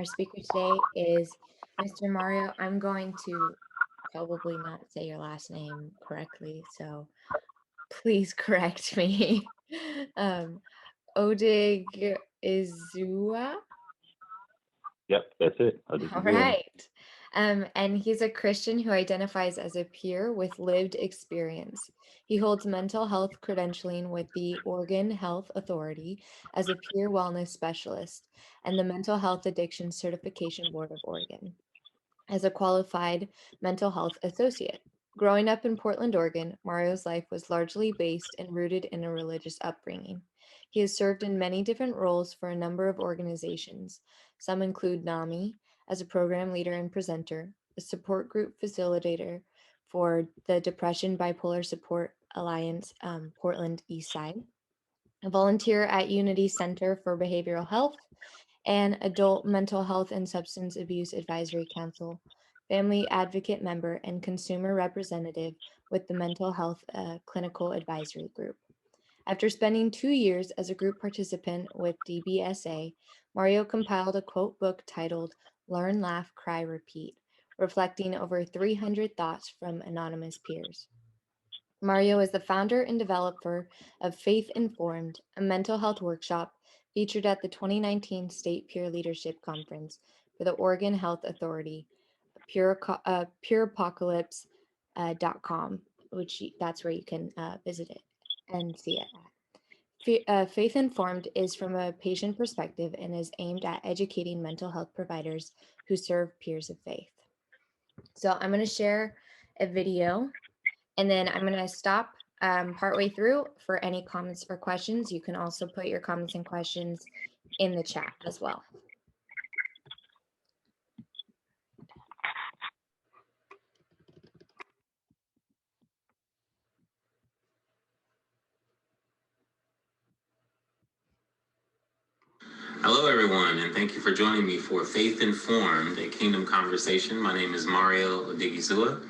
Our speaker today is Mr. Mario. I'm going to probably not say your last name correctly, so please correct me. um, Odighizuwa. Yep, that's it. All Odighizuwa. right. And he's a Christian who identifies as a peer with lived experience. He holds mental health credentialing with the Oregon Health Authority as a peer wellness specialist and the Mental Health Addiction Certification Board of Oregon as a qualified mental health associate. Growing up in Portland, Oregon, Mario's life was largely based and rooted in a religious upbringing. He has served in many different roles for a number of organizations. Some include NAMI as a program leader and presenter, a support group facilitator for the Depression Bipolar Support Alliance, Portland Eastside, a volunteer at Unity Center for Behavioral Health, and Adult Mental Health and Substance Abuse Advisory Council, family advocate member, and consumer representative with the Mental Health Clinical Advisory Group. After spending 2 years as a group participant with DBSA, Mario compiled a quote book titled Learn, Laugh, Cry, Repeat, reflecting over 300 thoughts from anonymous peers. Mario is the founder and developer of Faith Informed, a mental health workshop featured at the 2019 State Peer Leadership Conference for the Oregon Health Authority, pureapocalypse.com, that's where you can visit it and see it at. Faith Informed is from a patient perspective and is aimed at educating mental health providers who serve peers of faith. So I'm going to share a video and then I'm going to stop partway through for any comments or questions. You can also put your comments and questions in the chat as well. Hello, everyone, and thank you for joining me for Faith Informed, a Kingdom Conversation. My name is Mario Odighizuwa,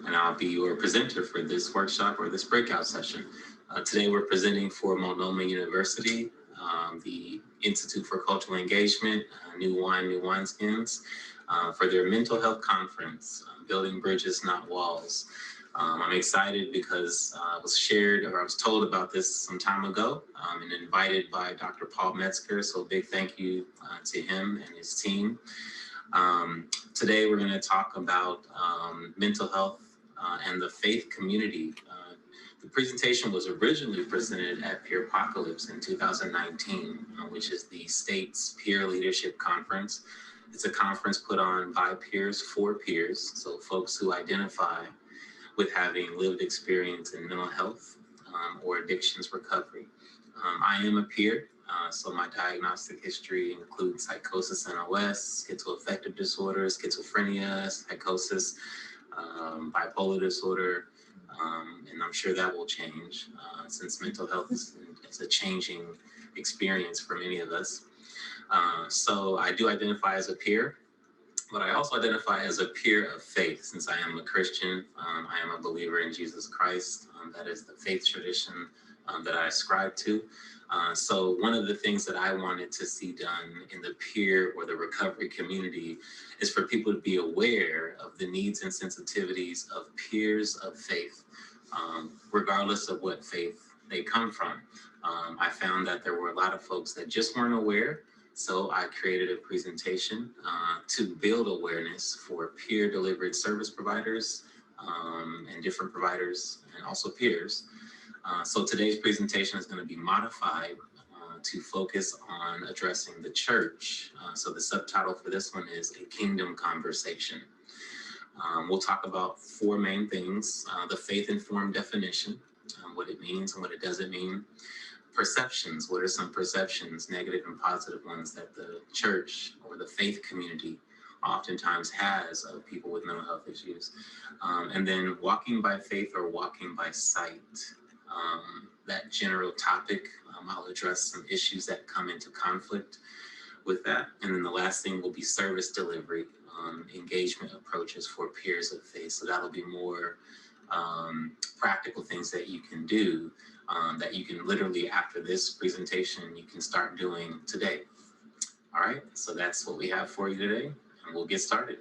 and I'll be your presenter for this workshop or this breakout session. Today, we're presenting for Multnomah University, the Institute for Cultural Engagement, New Wineskins, for their mental health conference, Building Bridges, Not Walls. I'm excited because I was told about this some time ago and invited by Dr. Paul Metzger. So big thank you to him and his team. Today we're going to talk about mental health and the faith community. The presentation was originally presented at Peer Apocalypse in 2019, which is the state's peer leadership conference. It's a conference put on by peers for peers, so folks who identify with having lived experience in mental health or addictions recovery. I am a peer, so my diagnostic history includes psychosis NOS, schizoaffective disorder, schizophrenia, psychosis, bipolar disorder, and I'm sure that will change since mental health is a changing experience for many of us. So I do identify as a peer, but I also identify as a peer of faith since I am a Christian. I am a believer in Jesus Christ. That is the faith tradition that I ascribe to. So one of the things that I wanted to see done in the peer or the recovery community is for people to be aware of the needs and sensitivities of peers of faith, regardless of what faith they come from. I found that there were a lot of folks that just weren't aware. So I created a presentation to build awareness for peer-delivered service providers and different providers and also peers. So today's presentation is going to be modified to focus on addressing the church. So the subtitle for this one is A Kingdom Conversation. We'll talk about four main things: the faith-informed definition, what it means and what it doesn't mean. Perceptions, what are some perceptions, negative and positive ones, that the church or the faith community oftentimes has of people with mental health issues. And then walking by faith or walking by sight, that general topic. I'll address some issues that come into conflict with that. And then the last thing will be service delivery, engagement approaches for peers of faith. So that'll be more practical things that you can do, that you can literally, after this presentation, you can start doing today. All right, so that's what we have for you today, and we'll get started.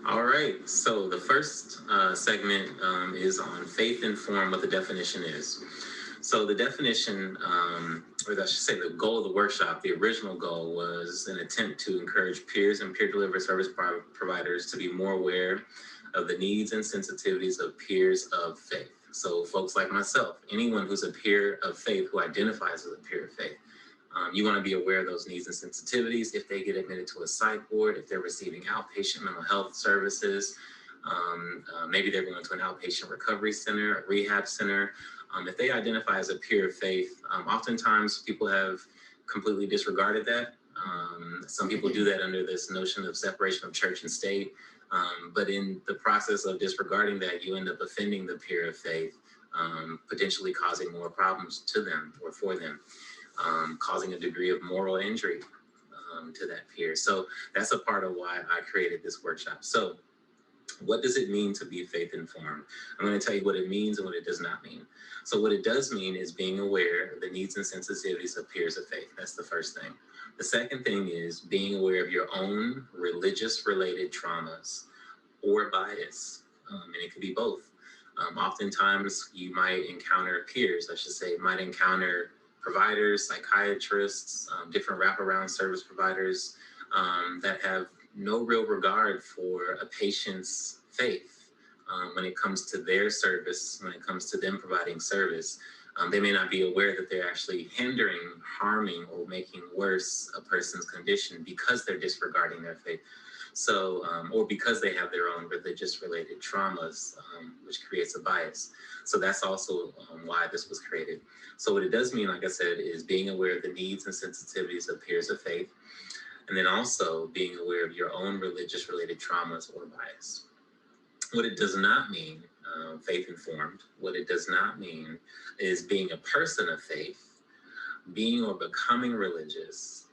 All right, so the first segment is on faith informed, what the definition is. So the definition, or I should say the goal of the workshop, the original goal was an attempt to encourage peers and peer delivered service providers to be more aware of the needs and sensitivities of peers of faith. So folks like myself, anyone who's a peer of faith who identifies as a peer of faith, you want to be aware of those needs and sensitivities if they get admitted to a psych ward, if they're receiving outpatient mental health services, maybe they're going to an outpatient recovery center, a rehab center. If they identify as a peer of faith, oftentimes people have completely disregarded that. Some people do that under this notion of separation of church and state. But in the process of disregarding that, you end up offending the peer of faith, potentially causing more problems to them or for them. Causing a degree of moral injury to that peer. So that's a part of why I created this workshop. So what does it mean to be faith informed? I'm going to tell you what it means and what it does not mean. So what it does mean is being aware of the needs and sensitivities of peers of faith. That's the first thing. The second thing is being aware of your own religious related traumas or bias. And it could be both. Oftentimes you might encounter peers, I should say, might encounter providers, psychiatrists, different wraparound service providers that have no real regard for a patient's faith when it comes to their service, when it comes to them providing service. They may not be aware that they're actually hindering, harming, or making worse a person's condition because they're disregarding their faith. So, or because they have their own religious related traumas, which creates a bias. So that's also why this was created. So what it does mean, like I said, is being aware of the needs and sensitivities of peers of faith, and then also being aware of your own religious related traumas or bias. What it does not mean, faith informed, what it does not mean is being a person of faith, being or becoming religious,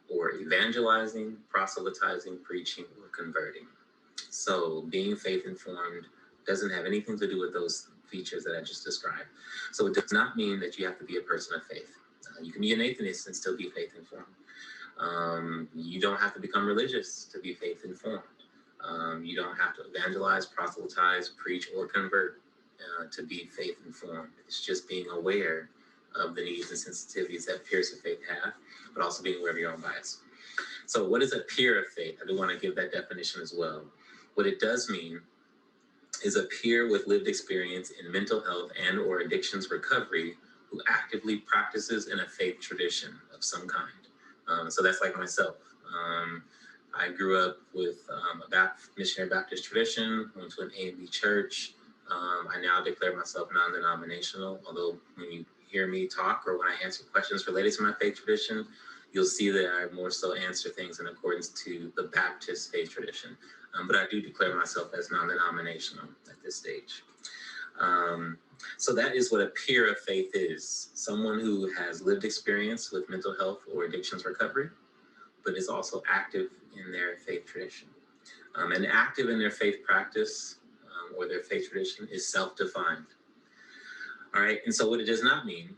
or evangelizing, proselytizing, preaching, or converting. So being faith informed doesn't have anything to do with those features that I just described. So it does not mean that you have to be a person of faith. You can be an atheist and still be faith informed. You don't have to become religious to be faith informed. You don't have to evangelize, proselytize, preach, or convert to be faith informed. It's just being aware of the needs and sensitivities that peers of faith have, but also being aware of your own bias. So what is a peer of faith? I do want to give that definition as well. What it does mean is a peer with lived experience in mental health and or addictions recovery who actively practices in a faith tradition of some kind. So that's like myself. I grew up with a missionary Baptist tradition, went to an AME church. I now declare myself non-denominational, although when you hear me talk or when I answer questions related to my faith tradition, you'll see that I more so answer things in accordance to the Baptist faith tradition. But I do declare myself as non-denominational at this stage. So that is what a peer of faith is. Someone who has lived experience with mental health or addictions recovery, but is also active in their faith tradition. And active in their faith practice or their faith tradition is self-defined. All right, and so what it does not mean,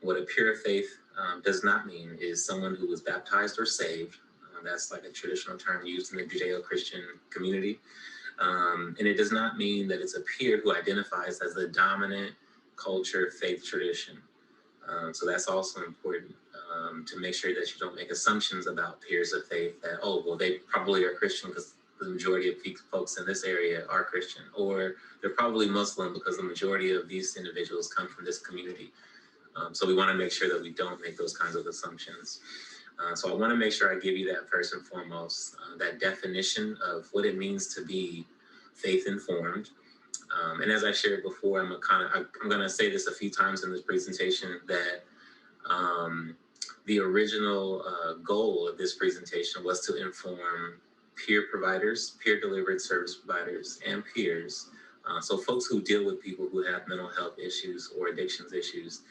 what a peer of faith does not mean is someone who was baptized or saved. That's like a traditional term used in the Judeo-Christian community. And it does not mean that it's a peer who identifies as the dominant culture, faith tradition. So that's also important to make sure that you don't make assumptions about peers of faith that, oh, well, they probably are Christian because the majority of folks in this area are Christian, or they're probably Muslim because the majority of these individuals come from this community. So we want to make sure that we don't make those kinds of assumptions. So I want to make sure I give you that first and foremost, that definition of what it means to be faith informed. And as I shared before, I'm going to say this a few times in this presentation that the original goal of this presentation was to inform peer providers, peer delivered service providers, and peers. So folks who deal with people who have mental health issues or addictions issues,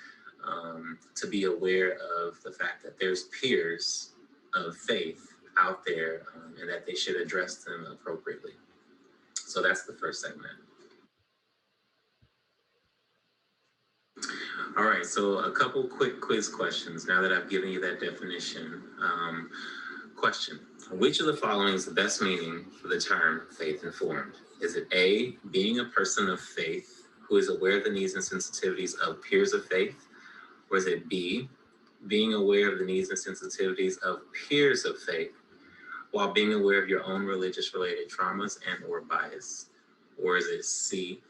to be aware of the fact that there's peers of faith out there and that they should address them appropriately. So that's the first segment. All right, so a couple quick quiz questions now that I've given you that definition. Question, which of the following is the best meaning for the term faith-informed? Is it A, being a person of faith who is aware of the needs and sensitivities of peers of faith? Or is it B, being aware of the needs and sensitivities of peers of faith while being aware of your own religious-related traumas and or bias? Or is it C,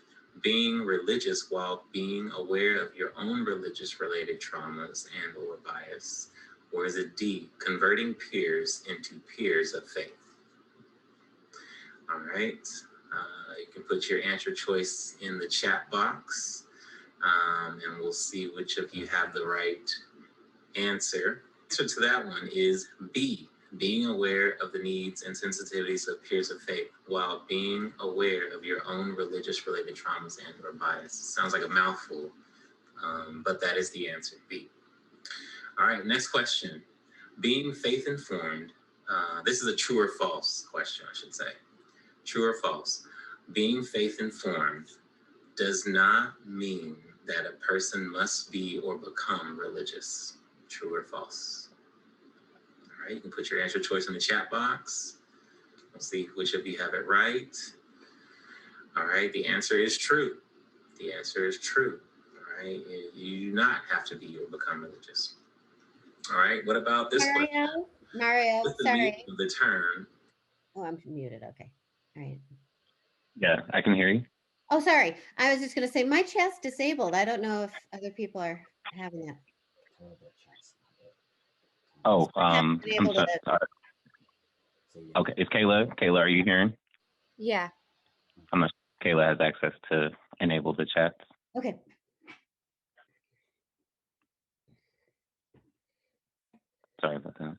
being religious while being aware of your own religious-related traumas and or bias? Or is it D, converting peers into peers of faith? All right, you can put your answer choice in the chat box, and we'll see which of you have the right answer. So to that one is B, being aware of the needs and sensitivities of peers of faith while being aware of your own religious-related traumas and or bias. Sounds like a mouthful, but that is the answer, B. All right, next question. Being faith-informed, this is a true or false question, I should say. True or false? Being faith-informed does not mean that a person must be or become religious. True or false? All right, you can put your answer choice in the chat box. We'll see which of you have it right. All right, the answer is true. The answer is true. All right, you do not have to be or become religious. All right, what about this one? Mario, What's the sorry. meaning of the term? Oh, I'm muted. Okay. All right. Yeah, I can hear you. Oh, sorry. I was just going to say my chat's disabled. I don't know if other people are having that. Oh, I haven't been able to- sorry. Okay, it's Kayla. Kayla, are you hearing? Yeah. I'm not sure Kayla has access to enable the chat. Okay. Sorry about that.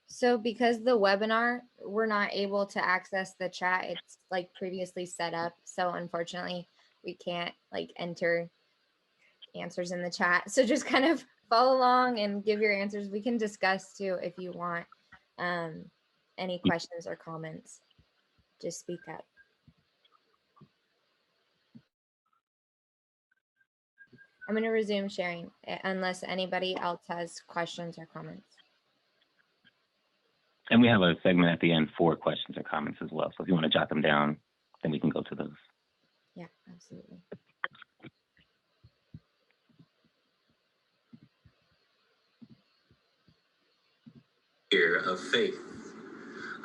So because the webinar, we're not able to access the chat. It's like previously set up. So unfortunately, we can't like enter answers in the chat. So just kind of follow along and give your answers. We can discuss too if you want any questions or comments. Just speak up. I'm going to resume sharing unless anybody else has questions or comments. And we have a segment at the end for questions or comments as well. So if you want to jot them down, then we can go to those. Yeah, absolutely. Peer of faith.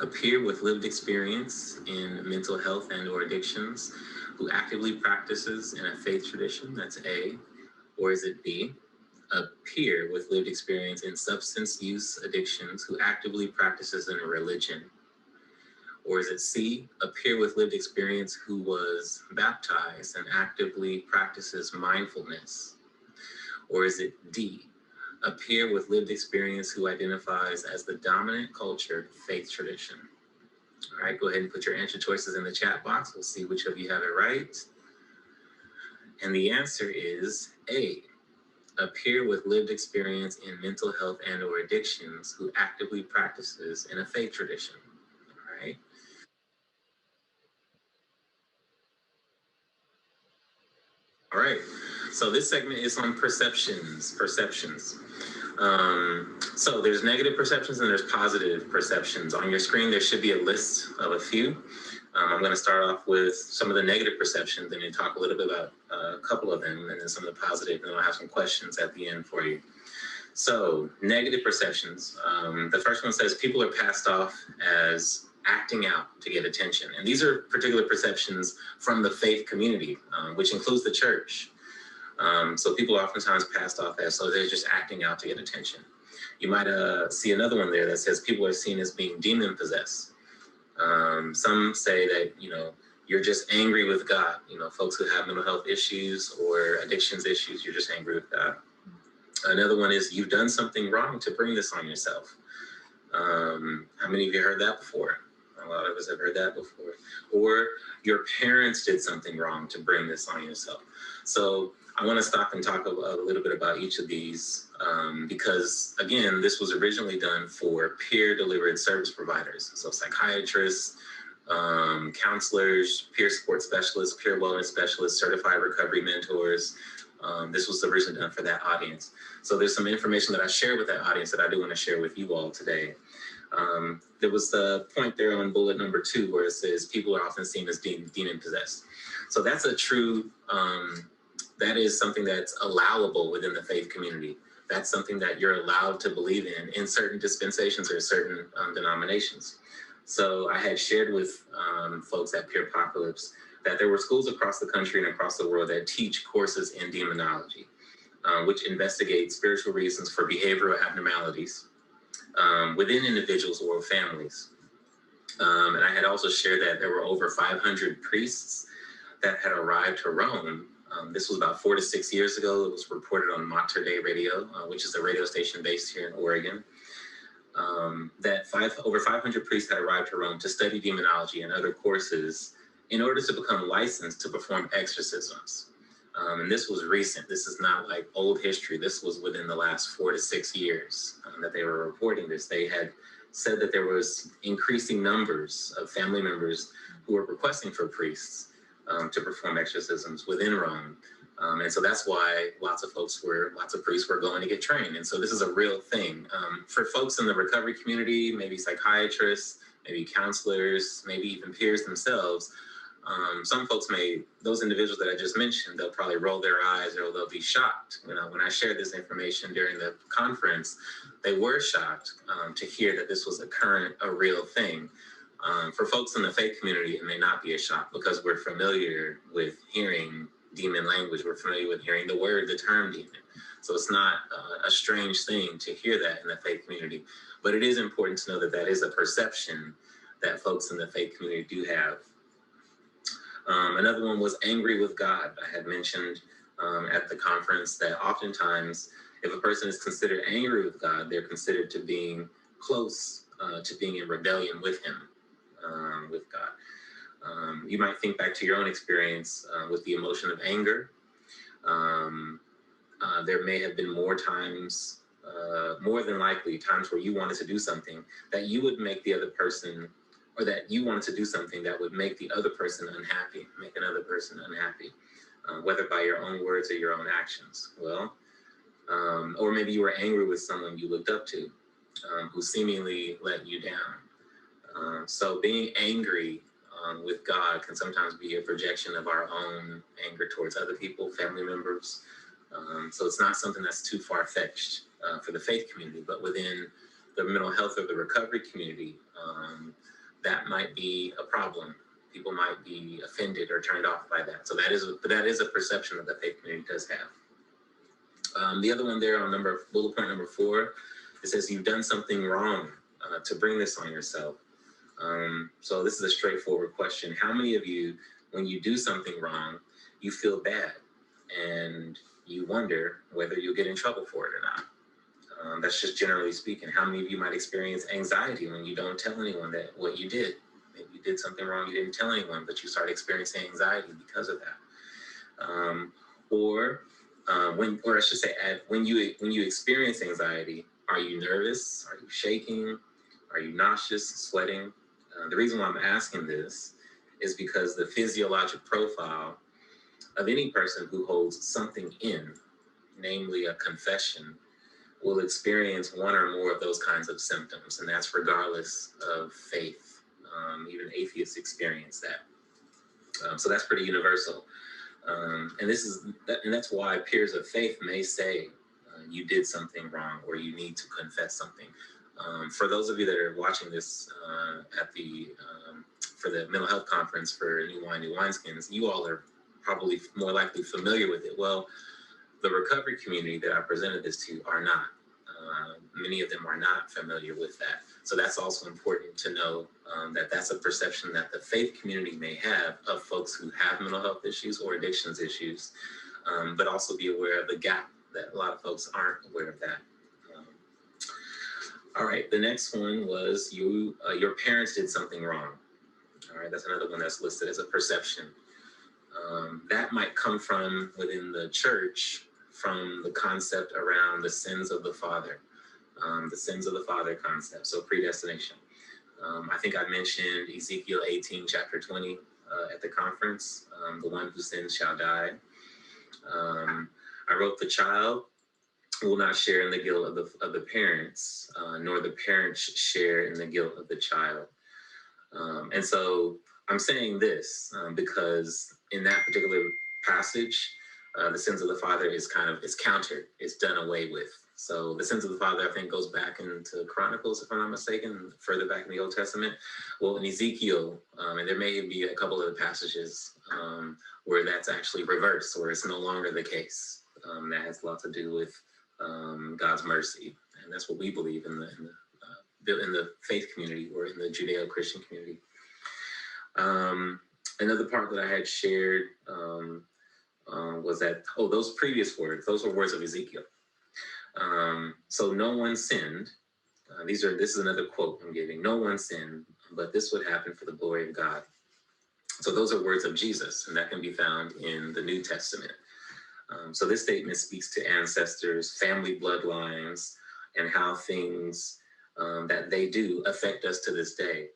A peer with lived experience in mental health and or addictions who actively practices in a faith tradition, that's A. Or is it B? A peer with lived experience in substance use addictions who actively practices in a religion? Or is it C? A peer with lived experience who was baptized and actively practices mindfulness? Or is it D? A peer with lived experience who identifies as the dominant culture faith tradition? All right, go ahead and put your answer choices in the chat box. We'll see which of you have it right. And the answer is A. A peer with lived experience in mental health and or addictions who actively practices in a faith tradition. All right. All right, so this segment is on perceptions. So there's negative perceptions and there's positive perceptions. On your screen, there should be a list of a few. I'm going to start off with some of the negative perceptions and then talk a little bit about a couple of them and then some of the positive, and then I'll have some questions at the end for you. So negative perceptions. The first one says people are passed off as acting out to get attention. And these are particular perceptions from the faith community, which includes the church. So people are oftentimes passed off as, so they're just acting out to get attention. You might see another one there that says people are seen as being demon possessed. Some say that, you're just angry with God. Folks who have mental health issues or addictions issues, you're just angry with God. Another one is you've done something wrong to bring this on yourself. How many of you heard that before? A lot of us have heard that before. Or your parents did something wrong to bring this on yourself. So I want to stop and talk a little bit about each of these because, again, this was originally done for peer-delivered service providers. So psychiatrists, counselors, peer support specialists, peer wellness specialists, certified recovery mentors, This was originally done for that audience. So there's some information that I shared with that audience that I do want to share with you all today. There was the point there on bullet number 2 where it says people are often seen as demon possessed. So that's a true, that is something that's allowable within the faith community. That's something that you're allowed to believe in certain dispensations or certain denominations. So I had shared with folks at Pure Apocalypse that there were schools across the country and across the world that teach courses in demonology, which investigate spiritual reasons for behavioral abnormalities within individuals or families. And I had also shared that there were over 500 priests that had arrived to Rome. This was about 4 to 6 years ago. It was reported on Mater Dei Radio, which is a radio station based here in Oregon. That over 500 priests had arrived to Rome to study demonology and other courses in order to become licensed to perform exorcisms. And this was recent. This is not like old history. This was within the last 4 to 6 years that they were reporting this. They had said that there was increasing numbers of family members who were requesting for priests to perform exorcisms within Rome. And so that's why lots of priests were going to get trained. And so this is a real thing. For folks in the recovery community, maybe psychiatrists, maybe counselors, maybe even peers themselves, some folks those individuals that I just mentioned, they'll probably roll their eyes or they'll be shocked. You know, when I shared this information during the conference, they were shocked to hear that this was a real thing. For folks in the faith community, it may not be a shock because we're familiar with hearing demon language. We're familiar with hearing the term demon. So it's not a strange thing to hear that in the faith community. But it is important to know that that is a perception that folks in the faith community do have. Another one was angry with God. I had mentioned at the conference that oftentimes if a person is considered angry with God, they're considered to being close to being in rebellion with him, with God. You might think back to your own experience with the emotion of anger. There may have been more times, more than likely, times where you wanted to do something that you would make the other person, or that you wanted to do something that would make the other person unhappy, make another person unhappy, whether by your own words or your own actions. Well, or maybe you were angry with someone you looked up to, who seemingly let you down. So being angry with God can sometimes be a projection of our own anger towards other people, family members. So it's not something that's too far-fetched for the faith community, but within the mental health or the recovery community, that might be a problem. People might be offended or turned off by that. So that is a perception that the faith community does have. The other one there on bullet point number 4, it says you've done something wrong to bring this on yourself. So this is a straightforward question. How many of you, when you do something wrong, you feel bad and you wonder whether you'll get in trouble for it or not? That's just generally speaking. How many of you might experience anxiety when you don't tell anyone that what you did? Maybe you did something wrong, you didn't tell anyone, but you start experiencing anxiety because of that. Or I should say, when you experience anxiety, are you nervous? Are you shaking? Are you nauseous, sweating? The reason why I'm asking this is because the physiologic profile of any person who holds something in, namely a confession, will experience one or more of those kinds of symptoms, and that's regardless of faith. Even atheists experience that. So that's pretty universal. And that's why peers of faith may say you did something wrong or you need to confess something. For those of you that are watching this for the mental health conference for New Wine, New Wineskins, you all are probably more likely familiar with it. Well, the recovery community that I presented this to are not. Many of them are not familiar with that. So that's also important to know that that's a perception that the faith community may have of folks who have mental health issues or addictions issues, but also be aware of the gap that a lot of folks aren't aware of that. All right, the next one was your parents did something wrong. All right, that's another one that's listed as a perception. That might come from within the church, from the concept around the sins of the father, the sins of the father concept, so predestination. I think I mentioned Ezekiel 18, chapter 20 at the conference, the one who sins shall die. I wrote, the child will not share in the guilt of the parents, nor the parents share in the guilt of the child. And so I'm saying this because in that particular passage, the sins of the father is countered, it's done away with. So the sins of the father, I think, goes back into Chronicles, if I'm not mistaken, further back in the Old Testament. Well, in Ezekiel, and there may be a couple of passages where that's actually reversed, where it's no longer the case. That has a lot to do with God's mercy, and that's what we believe in the faith community, or in the Judeo-Christian community. Another part that I had shared was that, those previous words, those were words of Ezekiel. So no one sinned. This is another quote I'm giving. No one sinned, but this would happen for the glory of God. So those are words of Jesus, and that can be found in the New Testament. So this statement speaks to ancestors, family bloodlines, and how things that they do affect us to this day.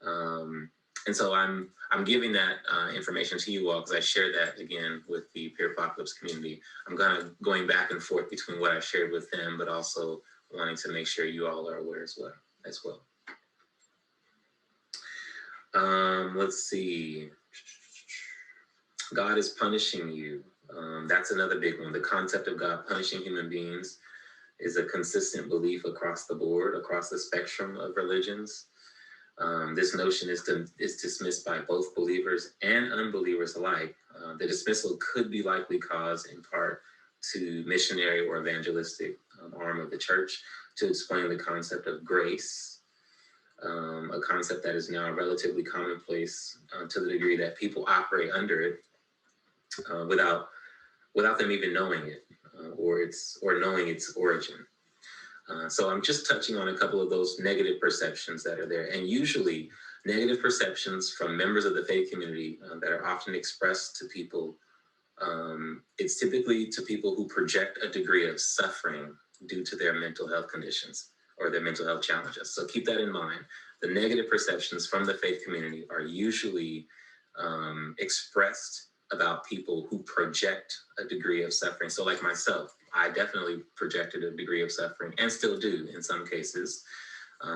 And so I'm giving that information to you all because I share that again with the Peer Apocalypse community. I'm going back and forth between what I shared with them, but also wanting to make sure you all are aware as well. Let's see. God is punishing you. That's another big one. The concept of God punishing human beings is a consistent belief across the board, across the spectrum of religions. This notion is dismissed by both believers and unbelievers alike. The dismissal could be likely caused in part to missionary or evangelistic arm of the church to explain the concept of grace, a concept that is now relatively commonplace to the degree that people operate under it without them even knowing it or knowing its origin. So I'm just touching on a couple of those negative perceptions that are there. And usually negative perceptions from members of the faith community that are often expressed to people, it's typically to people who project a degree of suffering due to their mental health conditions or their mental health challenges. So keep that in mind. The negative perceptions from the faith community are usually expressed about people who project a degree of suffering. So like myself, I definitely projected a degree of suffering and still do in some cases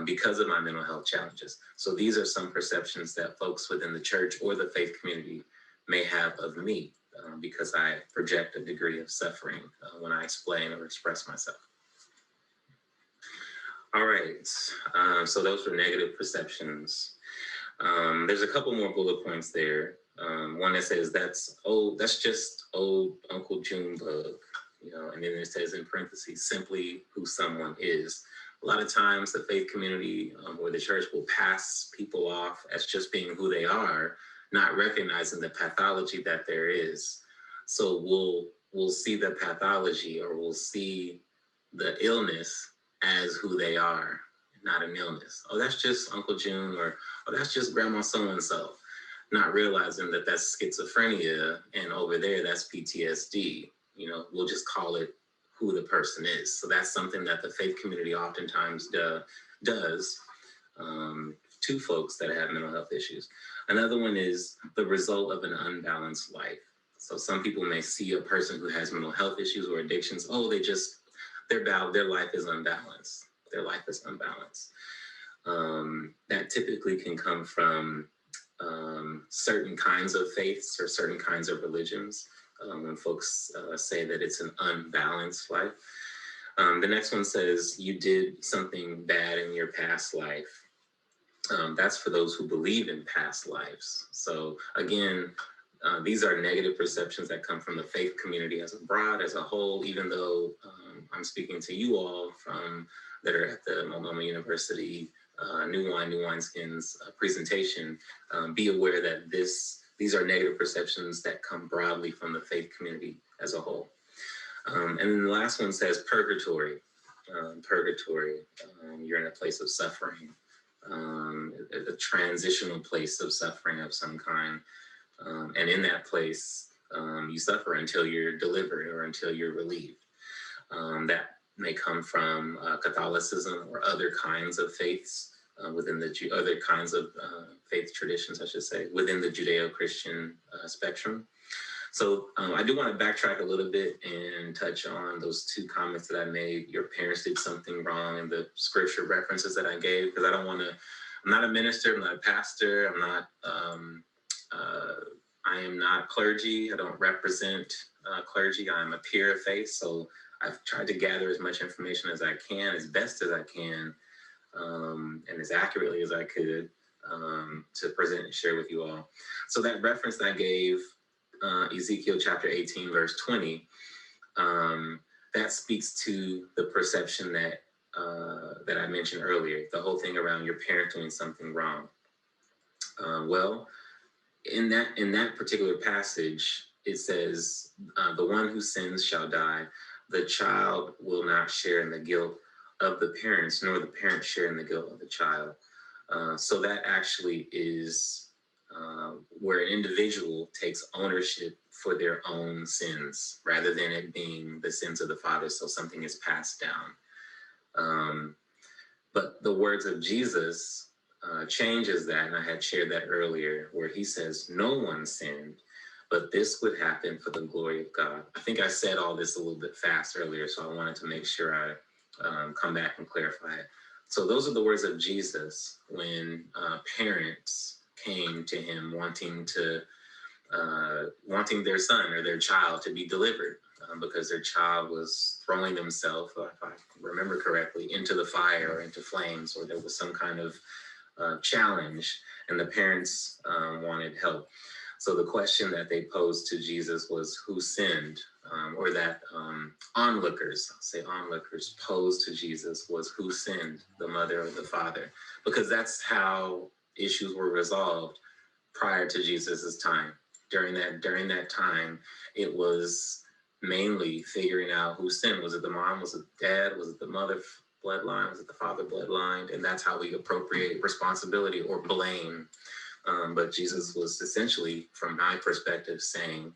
because of my mental health challenges. So these are some perceptions that folks within the church or the faith community may have of me because I project a degree of suffering when I explain or express myself. All right, so those were negative perceptions. There's a couple more bullet points there. One that says that's just old Uncle Junebug, and then it says in parentheses, simply who someone is. A lot of times the faith community or the church will pass people off as just being who they are, not recognizing the pathology that there is. So we'll see the pathology, or we'll see the illness as who they are, not an illness. Oh, that's just Uncle June, or oh, that's just Grandma so-and-so. Not realizing that that's schizophrenia, and over there, that's PTSD. We'll just call it who the person is. So that's something that the faith community oftentimes does to folks that have mental health issues. Another one is the result of an unbalanced life. So some people may see a person who has mental health issues or addictions. Oh, their life is unbalanced. Their life is unbalanced. That typically can come from certain kinds of faiths or certain kinds of religions when folks say that it's an unbalanced life. The next one says you did something bad in your past life. That's for those who believe in past lives. So again, these are negative perceptions that come from the faith community as a whole, even though I'm speaking to you all that are at the Multnomah University New Wineskins presentation. Be aware that these are negative perceptions that come broadly from the faith community as a whole. And then the last one says purgatory. You're in a place of suffering, a transitional place of suffering of some kind. And in that place, you suffer until you're delivered or until you're relieved. That may come from Catholicism or other kinds of faiths within other kinds of faith traditions, I should say, within the Judeo-Christian spectrum. So I do want to backtrack a little bit and touch on those two comments that I made. Your parents did something wrong, and the scripture references that I gave, because I don't want to, I'm not a minister, I'm not a pastor, I'm not, I am not clergy, I don't represent clergy, I'm a peer of faith. So I've tried to gather as much information as I can, as best as I can, and as accurately as I could, to present and share with you all. So that reference that I gave, Ezekiel chapter 18, verse 20, that speaks to the perception that that I mentioned earlier, the whole thing around your parent doing something wrong. Well, in that particular passage, it says, the one who sins shall die. The child will not share in the guilt of the parents, nor the parents share in the guilt of the child. So that actually is where an individual takes ownership for their own sins, rather than it being the sins of the father. So something is passed down. But the words of Jesus changes that, and I had shared that earlier, where he says, no one sinned, but this would happen for the glory of God. I think I said all this a little bit fast earlier, so I wanted to make sure I come back and clarify it. So those are the words of Jesus when parents came to him wanting their son or their child to be delivered, because their child was throwing themselves, if I remember correctly, into the fire or into flames, or there was some kind of challenge, and the parents wanted help. So the question that they posed to Jesus was, who sinned? Or that onlookers, I'll say onlookers, posed to Jesus was, who sinned, the mother or the father? Because that's how issues were resolved prior to Jesus's time. During that time, it was mainly figuring out who sinned. Was it the mom? Was it the dad? Was it the mother bloodline? Was it the father bloodline? And that's how we appropriate responsibility or blame. But Jesus was essentially, from my perspective, saying,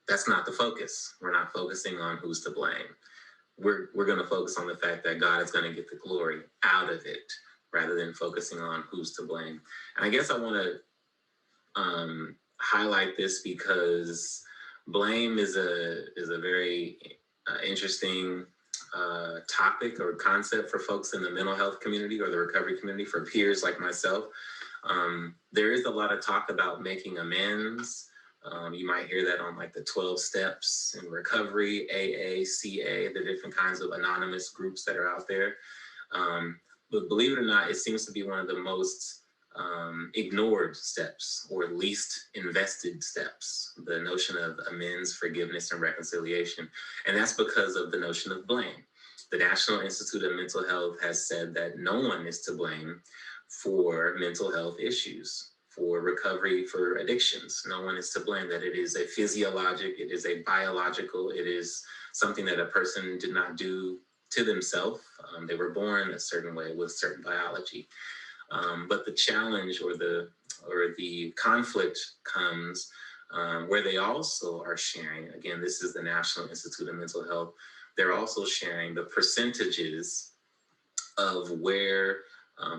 that's not the focus. We're not focusing on who's to blame. We're going to focus on the fact that God is going to get the glory out of it, rather than focusing on who's to blame. And I guess I want to highlight this because blame is a very interesting topic or concept for folks in the mental health community or the recovery community, for peers like myself. There is a lot of talk about making amends. You might hear that on like the 12 steps in recovery, AA, CA, the different kinds of anonymous groups that are out there. But believe it or not, it seems to be one of the most ignored steps, or least invested steps, the notion of amends, forgiveness, and reconciliation. And that's because of the notion of blame. The National Institute of Mental Health has said that no one is to blame for mental health issues, for recovery, for addictions. No one is to blame, that it is a physiologic, it is a biological, it is something that a person did not do to themselves. They were born a certain way with certain biology. But the challenge or the conflict comes where they also are sharing, again, this is the National Institute of Mental Health, they're also sharing the percentages of where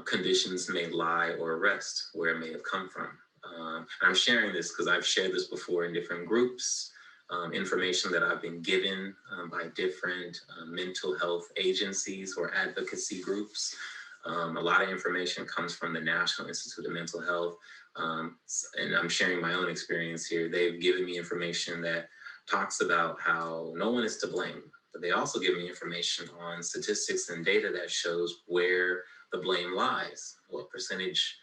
conditions may lie or rest, where it may have come from. And I'm sharing this because I've shared this before in different groups, information that I've been given by different mental health agencies or advocacy groups. A lot of information comes from the National Institute of Mental Health, and I'm sharing my own experience here. They've given me information that talks about how no one is to blame, but they also give me information on statistics and data that shows where the blame lies, what percentage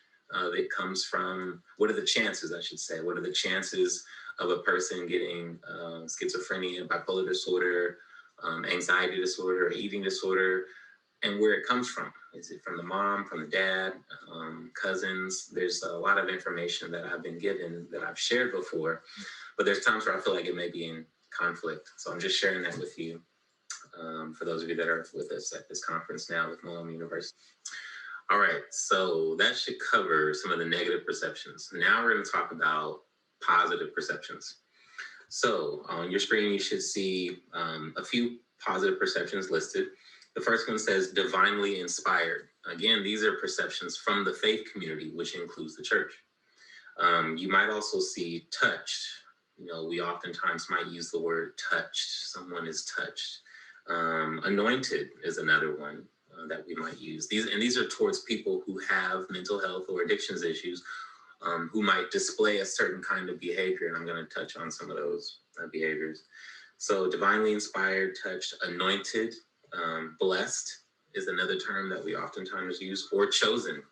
it comes from, what are the chances, I should say, what are the chances of a person getting schizophrenia, bipolar disorder, anxiety disorder, or eating disorder, and where it comes from. Is it from the mom, from the dad, cousins? There's a lot of information that I've been given that I've shared before, but there's times where I feel like it may be in conflict. So I'm just sharing that with you, for those of you that are with us at this conference now with Malone University. All right, so that should cover some of the negative perceptions. Now we're going to talk about positive perceptions. So on your screen, you should see a few positive perceptions listed. The first one says divinely inspired. Again, these are perceptions from the faith community, which includes the church. You might also see touched. We oftentimes might use the word touched. Someone is touched. Anointed is another one that we might use. These are towards people who have mental health or addictions issues, who might display a certain kind of behavior, and I'm going to touch on some of those behaviors. So divinely inspired, touched, anointed, blessed is another term that we oftentimes use, or chosen.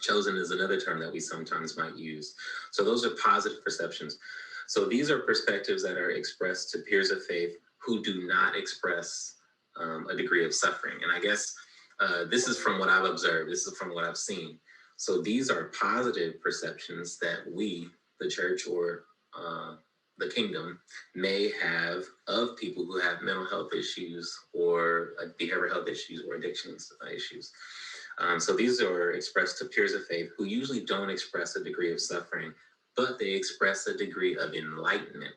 Chosen is another term that we sometimes might use. So those are positive perceptions. So these are perspectives that are expressed to peers of faith who do not express a degree of suffering. And I guess this is from what I've observed. This is from what I've seen. So these are positive perceptions that we, the church or the kingdom, may have of people who have mental health issues or behavioral health issues or addictions issues. So these are expressed to peers of faith who usually don't express a degree of suffering, but they express a degree of enlightenment.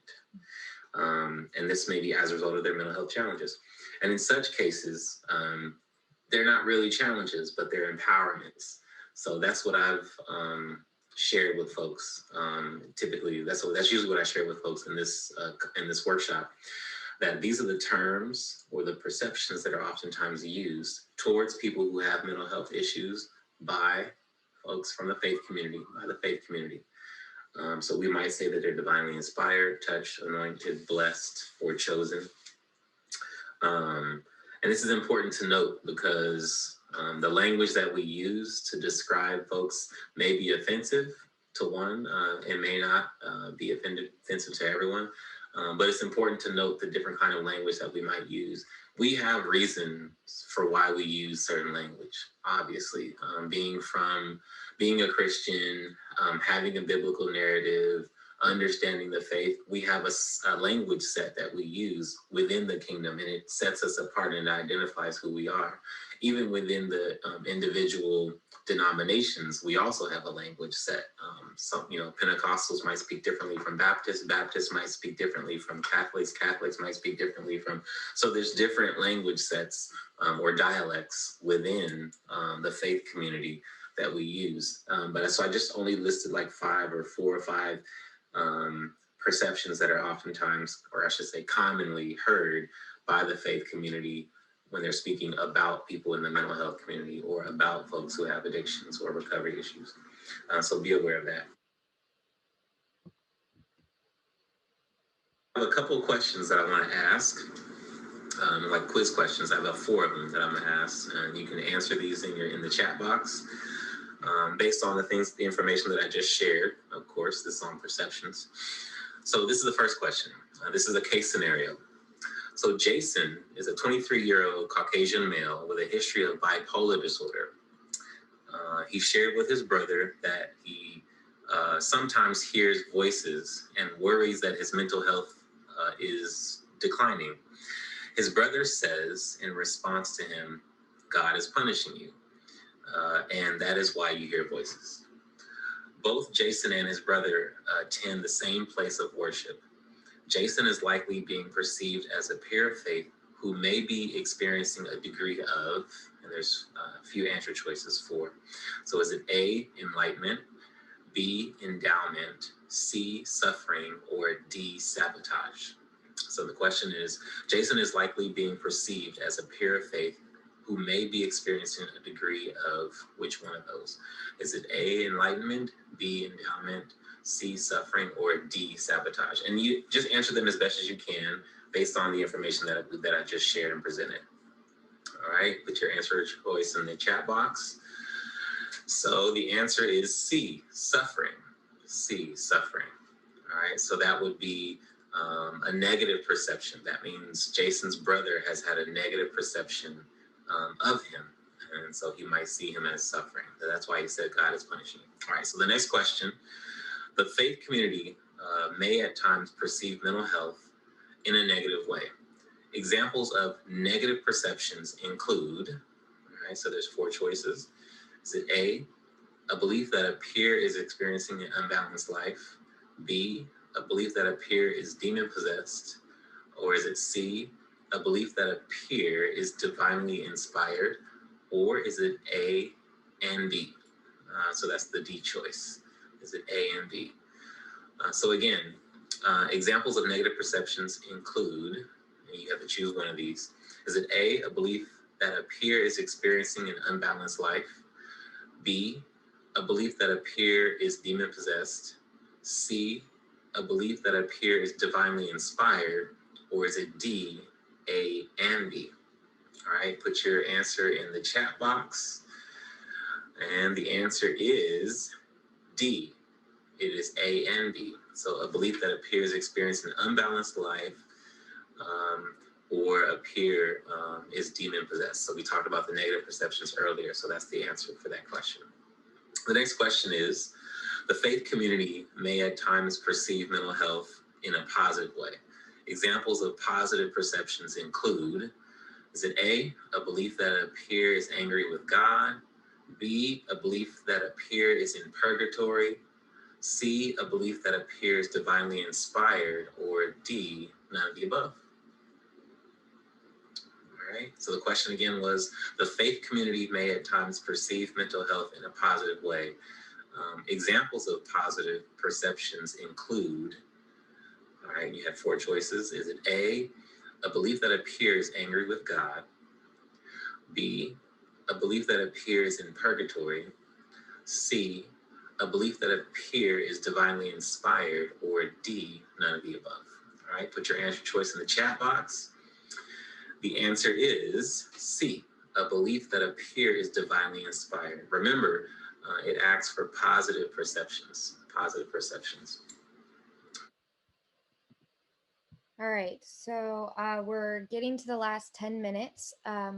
And this may be as a result of their mental health challenges. And in such cases, they're not really challenges, but they're empowerments. So that's what I've shared with folks. Typically, that's usually what I share with folks in this workshop. That these are the terms or the perceptions that are oftentimes used towards people who have mental health issues by folks from the faith community, So we might say that they're divinely inspired, touched, anointed, blessed, or chosen. And this is important to note because the language that we use to describe folks may be offensive to one and may not be offensive to everyone. But it's important to note the different kind of language that we might use. We have reasons for why we use certain language, obviously. Being a Christian, having a biblical narrative, understanding the faith, we have a language set that we use within the kingdom, and it sets us apart and identifies who we are. Even within the individual denominations, we also have a language set. Pentecostals might speak differently from Baptists. Baptists might speak differently from Catholics. Catholics might speak differently from. So there's different language sets or dialects within the faith community that we use. So I just only listed like 4 or 5 perceptions that are oftentimes, or I should say commonly heard by the faith community when they're speaking about people in the mental health community or about folks who have addictions or recovery issues. So be aware of that. I have a couple of questions that I want to ask, like quiz questions. I have about 4 of them that I'm going to ask, and you can answer these in the chat box based on the information that I just shared. Of course, this is on perceptions. So this is the first question. This is a case scenario. So Jason is a 23-year-old Caucasian male with a history of bipolar disorder. He shared with his brother that he sometimes hears voices and worries that his mental health is declining. His brother says in response to him, God is punishing you, and that is why you hear voices. Both Jason and his brother attend the same place of worship. Jason is likely being perceived as a peer of faith who may be experiencing a degree of, and there's a few answer choices for. So is it A, enlightenment, B, endowment, C, suffering, or D, sabotage? So the question is, Jason is likely being perceived as a peer of faith who may be experiencing a degree of which one of those? Is it A, enlightenment, B, endowment, C, suffering, or D, sabotage? And you just answer them as best as you can based on the information that I just shared and presented. All right, put your answer choice in the chat box. So the answer is C, suffering. C, suffering. All right, so that would be a negative perception. That means Jason's brother has had a negative perception of him. And so he might see him as suffering. That's why he said God is punishing you. All right, so the next question. The faith community may at times perceive mental health in a negative way. Examples of negative perceptions include, all right, so there's 4 choices. Is it A, a belief that a peer is experiencing an unbalanced life? B, a belief that a peer is demon-possessed? Or is it C, a belief that a peer is divinely inspired? Or is it A and B? So that's the D choice. Is it A and B? So again, examples of negative perceptions include, and you have to choose one of these. Is it A, a belief that a peer is experiencing an unbalanced life? B, a belief that a peer is demon-possessed? C, a belief that a peer is divinely inspired? Or is it D, A and B? All right, put your answer in the chat box. And the answer is D. It is A and B. So a belief that a peer is experiencing an unbalanced life, or a peer is demon-possessed. So we talked about the negative perceptions earlier, so that's the answer for that question. The next question is, the faith community may at times perceive mental health in a positive way. Examples of positive perceptions include, is it A, a belief that a peer is angry with God? B, a belief that a peer is in purgatory? C, a belief that a peer is divinely inspired? Or D, none of the above? All right, so the question again was, the faith community may at times perceive mental health in a positive way. Examples of positive perceptions include, all right, you have four choices. Is it A, a belief that a peer is angry with God? B, a belief that a peer is in purgatory? C, a belief that a peer is divinely inspired? Or D, none of the above? All right, put your answer choice in the chat box. The answer is C, a belief that a peer is divinely inspired. Remember, it asks for positive perceptions, positive perceptions. All right, so we're getting to the last 10 minutes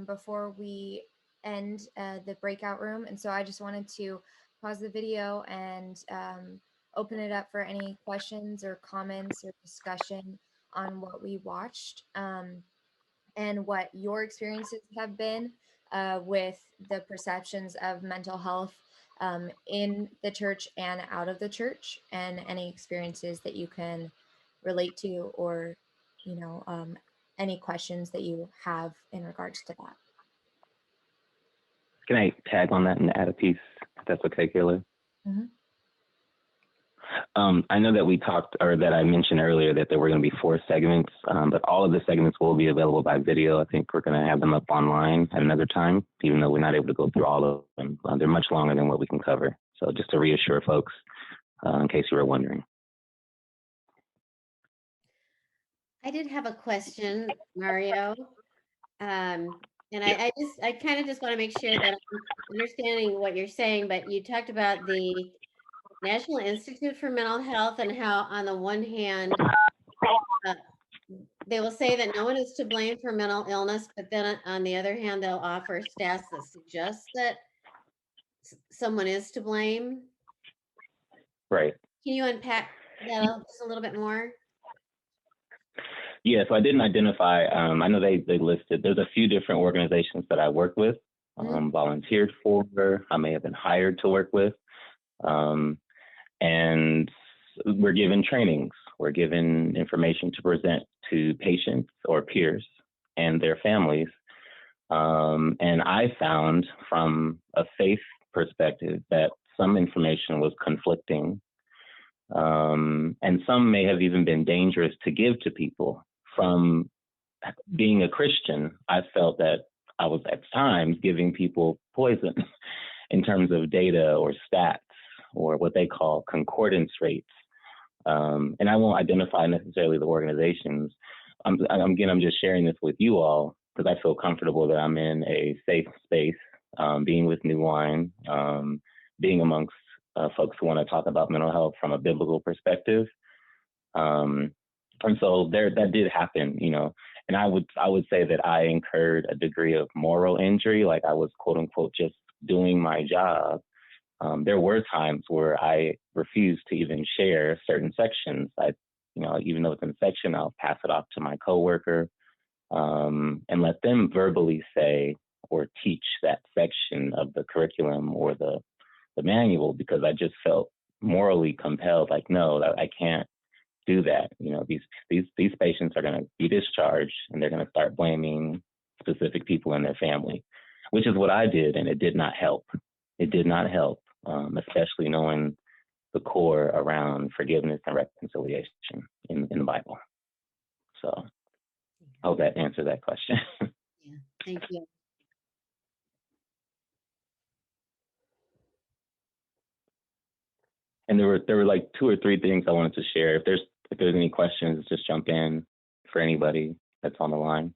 before we end the breakout room. And so I just wanted to pause the video and open it up for any questions or comments or discussion on what we watched and what your experiences have been with the perceptions of mental health in the church and out of the church, and any experiences that you can relate to, or any questions that you have in regards to that. Can I tag on that and add a piece, if that's okay, Kayla? Mm-hmm. I know that we talked, or that I mentioned earlier, that there were going to be 4 segments, but all of the segments will be available by video. I think we're going to have them up online at another time, even though we're not able to go through all of them. They're much longer than what we can cover. So just to reassure folks, in case you were wondering. I did have a question, Mario. And I kind of just want to make sure that I'm understanding what you're saying, but you talked about the National Institute for Mental Health and how on the one hand, they will say that no one is to blame for mental illness, but then on the other hand, they'll offer stats that suggest that someone is to blame. Right. Can you unpack that just a little bit more? Yeah, so I didn't identify, I know they listed, there's a few different organizations that I work with, volunteered for, I may have been hired to work with, and we're given trainings, we're given information to present to patients or peers and their families. And I found from a faith perspective that some information was conflicting, and some may have even been dangerous to give to people. From being a Christian, I felt that I was at times giving people poison in terms of data or stats or what they call concordance rates. And I won't identify necessarily the organizations. I'm just sharing this with you all because I feel comfortable that I'm in a safe space, being with New Wine, being amongst folks who want to talk about mental health from a biblical perspective. And so that did happen, and I would say that I incurred a degree of moral injury, like I was quote unquote just doing my job. There were times where I refused to even share certain sections. Even though it's in a section, I'll pass it off to my coworker and let them verbally say or teach that section of the curriculum or the manual, because I just felt morally compelled, like, no, I can't do that. These patients are going to be discharged and they're going to start blaming specific people in their family, which is what I did, and it did not help. It did not help, especially knowing the core around forgiveness and reconciliation in the Bible. So I hope that answered that question. Yeah, thank you. And there were like 2 or 3 things I wanted to share. If there's any questions, just jump in for anybody that's on the line.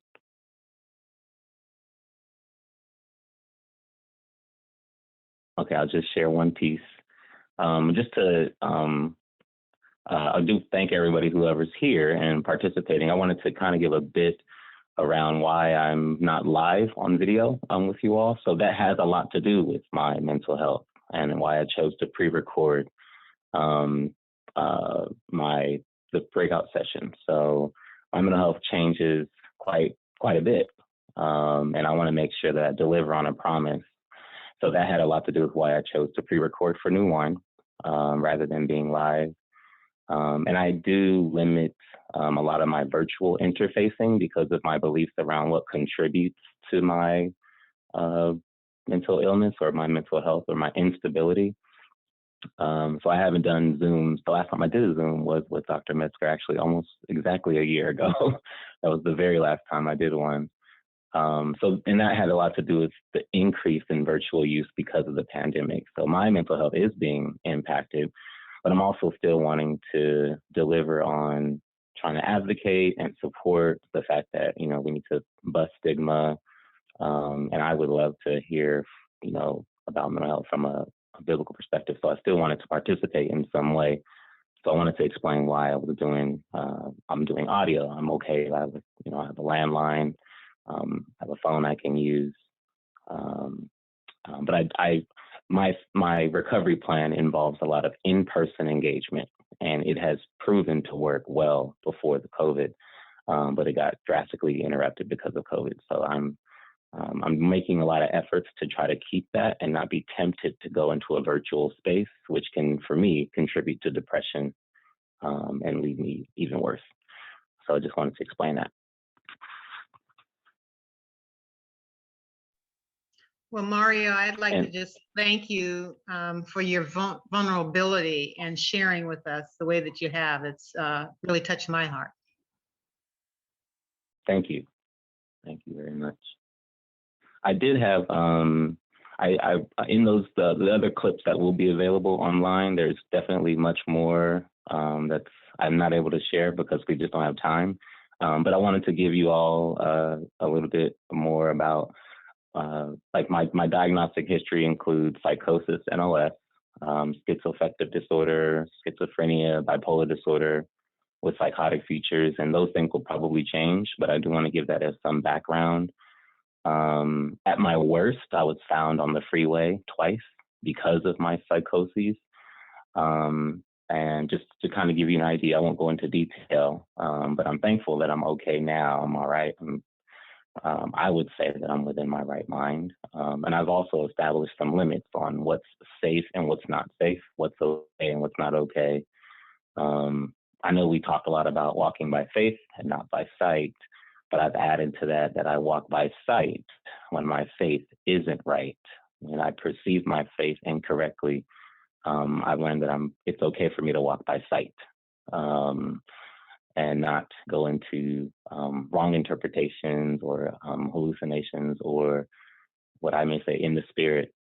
Okay, I'll just share one piece. Just to, I do thank everybody whoever's here and participating. I wanted to kind of give a bit around why I'm not live on video with you all. So that has a lot to do with my mental health and why I chose to pre-record the breakout session. So my mental health changes quite a bit, and I want to make sure that I deliver on a promise. So that had a lot to do with why I chose to pre-record for New One rather than being live. And I do limit a lot of my virtual interfacing because of my beliefs around what contributes to my mental illness or my mental health or my instability. So I haven't done Zooms. The last time I did a Zoom was with Dr. Metzger, actually almost exactly a year ago. That was the very last time I did one. And that had a lot to do with the increase in virtual use because of the pandemic. So my mental health is being impacted, but I'm also still wanting to deliver on trying to advocate and support the fact that, we need to bust stigma. And I would love to hear, about mental health from a biblical perspective. So I still wanted to participate in some way. So I wanted to explain why I was doing, I'm doing audio. I'm okay. I have a landline. I have a phone I can use. But my recovery plan involves a lot of in-person engagement, and it has proven to work well before the COVID, but it got drastically interrupted because of COVID. So I'm making a lot of efforts to try to keep that and not be tempted to go into a virtual space, which can, for me, contribute to depression and leave me even worse. So I just wanted to explain that. Well, Mario, I'd like to just thank you for your vulnerability and sharing with us the way that you have. It's really touched my heart. Thank you. Thank you very much. I did have, I in those, the other clips that will be available online, there's definitely much more that's I'm not able to share because we just don't have time. But I wanted to give you all a little bit more about like my diagnostic history includes psychosis, NOS, schizoaffective disorder, schizophrenia, bipolar disorder with psychotic features, and those things will probably change, but I do want to give that as some background. At my worst, I was found on the freeway twice because of my psychoses. And just to kind of give you an idea, I won't go into detail, but I'm thankful that I'm okay now. I'm all right. I would say that I'm within my right mind. And I've also established some limits on what's safe and what's not safe, what's okay and what's not okay. I know we talk a lot about walking by faith and not by sight, but I've added to that I walk by sight when my faith isn't right. When I perceive my faith incorrectly, I've learned that it's okay for me to walk by sight and not go into wrong interpretations or hallucinations or what I may say in the spirit.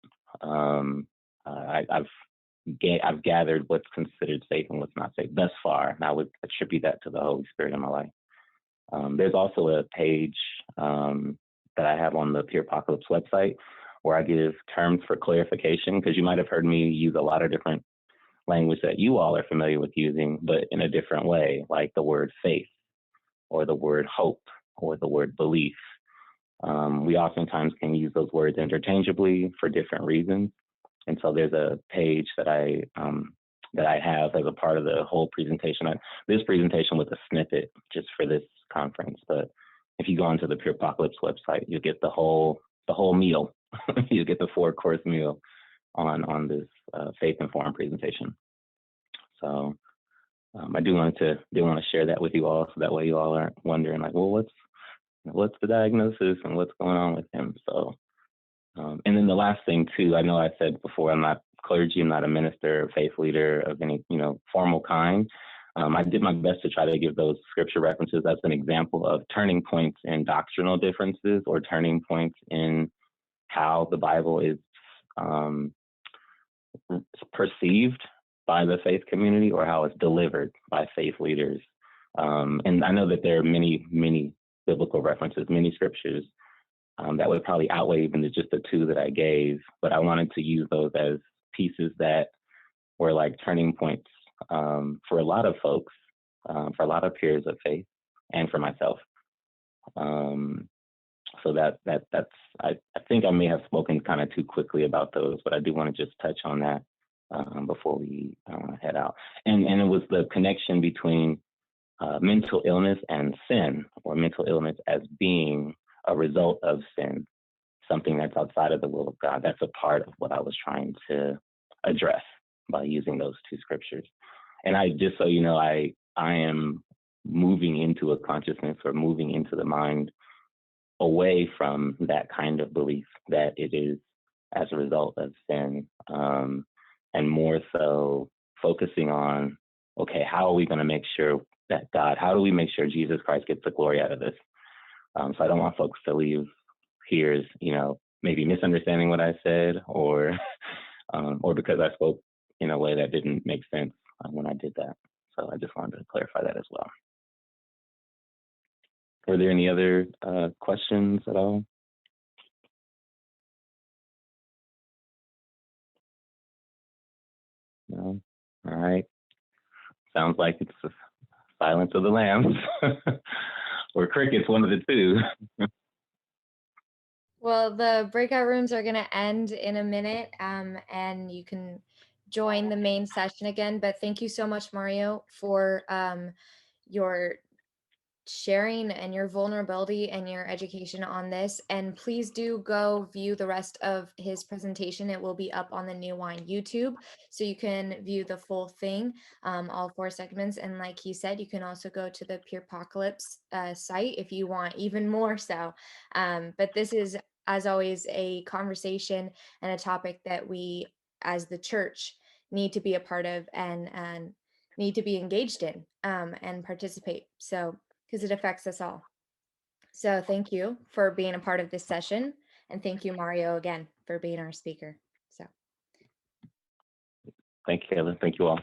I've gathered what's considered safe and what's not safe thus far, and I would attribute that to the Holy Spirit in my life. There's also a page that I have on the Pure Apocalypse website where I give terms for clarification, because you might have heard me use a lot of different language that you all are familiar with using, but in a different way, like the word faith or the word hope or the word belief. We oftentimes can use those words interchangeably for different reasons. And so there's a page that I have as a part of the whole presentation. This presentation was a snippet just for this conference, but if you go onto the Pure Apocalypse website, you'll get the whole meal. You get the 4-course meal on this faith-informed presentation. So I do want to share that with you all, so that way you all aren't wondering like, well, what's the diagnosis and what's going on with him. So and then the last thing too, I know I said before I'm not clergy. I'm not a minister or faith leader of any, formal kind. I did my best to try to give those scripture references as an example of turning points in doctrinal differences or turning points in how the Bible is perceived by the faith community or how it's delivered by faith leaders. And I know that there are many, many biblical references, many scriptures that would probably outweigh even just the two that I gave, but I wanted to use those as pieces that were like turning points for a lot of folks, for a lot of peers of faith, and for myself. So that's I think I may have spoken kind of too quickly about those, but I do want to just touch on that before we head out. And it was the connection between mental illness and sin, or mental illness as being a result of sin, something that's outside of the will of God. That's a part of what I was trying to address by using those two scriptures. And I just, so you know, I am moving into a consciousness or moving into the mind away from that kind of belief that it is as a result of sin, and more so focusing on, okay, how are we going to make sure that how do we make sure Jesus Christ gets the glory out of this? So I don't want folks to leave here, maybe misunderstanding what I said, or because I spoke in a way that didn't make sense when I did that. So I just wanted to clarify that as well. Were there any other questions at all? No? All right. Sounds like it's the silence of the lambs or crickets, one of the two. Well, the breakout rooms are going to end in a minute, and you can join the main session again. But thank you so much, Mario, for your sharing and your vulnerability and your education on this. And please do go view the rest of his presentation. It will be up on the New Wine YouTube, so you can view the full thing, all 4 segments. And like he said, you can also go to the Peerpocalypse site if you want even more so. But this is, as always, a conversation and a topic that we as the church need to be a part of and need to be engaged in and participate. So, because it affects us all. So thank you for being a part of this session. And thank you, Mario, again, for being our speaker. So Thank you, Kayla. Thank you all.